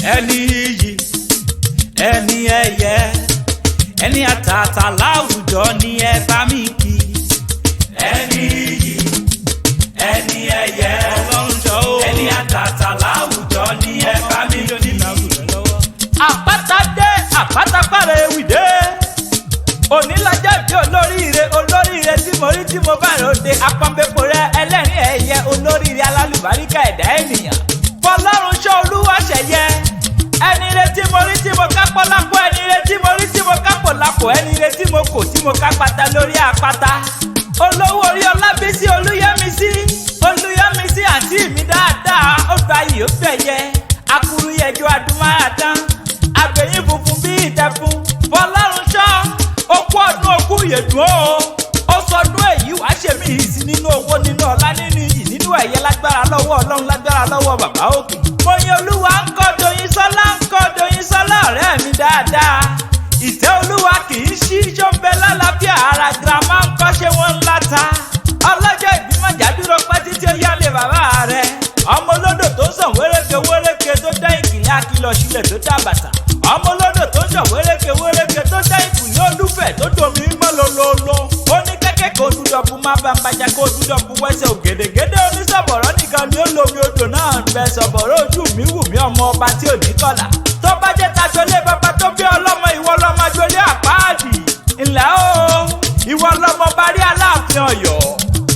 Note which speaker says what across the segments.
Speaker 1: ẹni iyì ẹni ẹ̀yẹ ẹni àtàtà láwùjọ ni ẹ bá mi kí. ẹni iyì ẹni ẹ̀yẹ ẹni àtàtà láwùjọ ni ẹ bá mi kí. àpáta dé àpáta pàrọ̀ ewì dé onílọ́jọ́ bí olóríire tí mo rí tí mo bá ròde apọ́nbẹ́pọ̀ rẹ ẹlẹ́rìn ẹ̀yẹ olóríire alálùbáríkà ẹ̀dá ènìyàn fọlọ́run ṣọ́ olúwa ṣẹ̀yẹ ẹni re tí mo rí tí mo kápọ̀ lápò ẹni re tí mo rí tí mo kápọ̀ lápò ẹni re tí mo kò tí mo kápátá lórí àpáta olówó orí ọlábísí olúyẹmísí àǹtí mi dáadáa ó gba yìí ó fẹ̀yẹ akuru yẹjọ adúmáradán àgbẹ̀yìn funfun bí ìdẹ̀kùn fọlọ́run ṣọ́ okú ọdún okú yèdùn ó sọdún èyí wàá ṣe mí ìsìn nínú owó nínú ọlá nínú iyì nínú ẹ̀yẹ lágbára lọ́wọ́ ọlọ́run lágbára lọ́wọ́ bàbá òkè. mo yin olúwa ń kọ́ doyin sọ́lá ọ̀rẹ́ mi dáadáa ìtẹ́ olúwa kì í ṣí ṣọ́nbẹ́ lálàáfíà ara girama ń kọ́ ṣé wọ́n ń láta ọlọ́jọ́ ìgbìmọ̀ jádúró pẹ́ títí ó yálé bàbá rẹ̀ ọmọ olódò tó ń sàn wéréke tó dá ìkìlẹ̀ akílọ̀ sílẹ̀ tó dá bàtà ọmọ olódò tó ń sàn wéréke tó dá ìkùlẹ̀ olúfẹ̀ tó domi mọ́ lololo ó ní kẹ́kẹ́ kó dúdọ̀bù má bá ń bàjá kó dúdọ̀bù wẹ́sẹ̀ ògèdègèdè onísọ̀bọ̀rọ̀ nìkan ni ó lomi odò náà ń bẹ sọ̀bọ̀rọ̀ ojú mi wù mí ọmọ ọba tí ò ní kọlà tó bá jẹ́ tajọlé bàbá tó bí ọlọ́mọ ìwọ lọ́mọ ajọlé àpáàdì ńlá o ìwọ lọ́mọ bá rí aláàfin ọ̀yọ́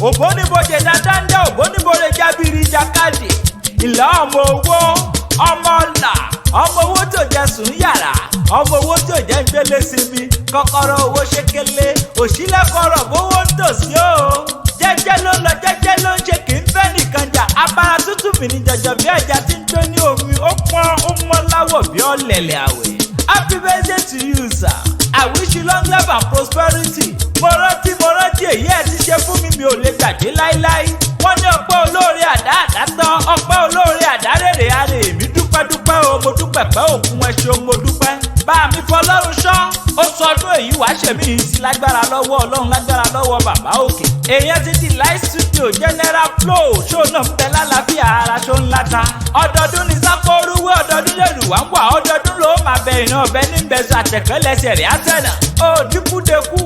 Speaker 1: ògbónibojè dandan jẹ́ ògbónibojè jábìrì jákàdé ìlà ọmọ owó ọmọ ọ̀là ọmọ owó tó jẹ́ sùn yàrá ọmọ owó tó jẹ́ gbélé sinmi kọ́kọ́rọ́ owó ṣékélé òṣìlẹ̀kọ̀rọ̀ bówó ń tòsí o jẹ́jẹ́ ló ń lọ jẹ́jẹ́ ló ń ṣe kì í fẹ́ nìkan jà abara tútù mi ní jọjọ bí ẹja tí ń gbé ní omi ó mọ́ láwọ̀ bí ọ̀lẹ̀lẹ̀ àwẹ̀. Happy birthday to you sir, I wish you long life and prosperity. mo rántí èyí ẹ ti ṣe fún mi ò lè gbàgbé láíláí. wọ́n ní ọpẹ́ olóore àdá tán ọpẹ́ olóore àdá rèrè àrè èmi dúpẹ́ o mo dúpẹ́ pẹ́ òkun ẹ ṣeun mo dúpẹ́. bá mi fọlọ́run ṣọ́ ó sọdún èyí wàá ṣe mí sí lágbára lọ́wọ́ ọlọ́run lágbára lọ́wọ́ bàbá òkè. èèyàn ti di live studio general flow ṣó náà ń bẹ lálàáfíà ara ṣó ń láta. ọdọọdún ní sákóruwé ọdọọdún lè rù wá ń wà ọdọọdún ló máa bẹ ìran ọbẹ ní bẹsọ àtẹkẹlẹsẹ rẹ àtẹnà. òdìkúdekú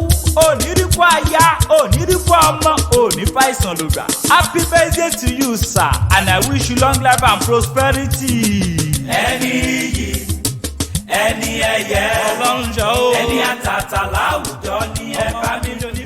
Speaker 1: onírìkú aya onírìkú ọmọ onífàìsàn lògbà. Happy birthday to you sir and I wish you long life and prosperity. ẹni iyì ẹni ẹ̀yẹ ọlọ́run jọ ó ẹni àtàtà láwùjọ ni ẹ bá mi lónìí.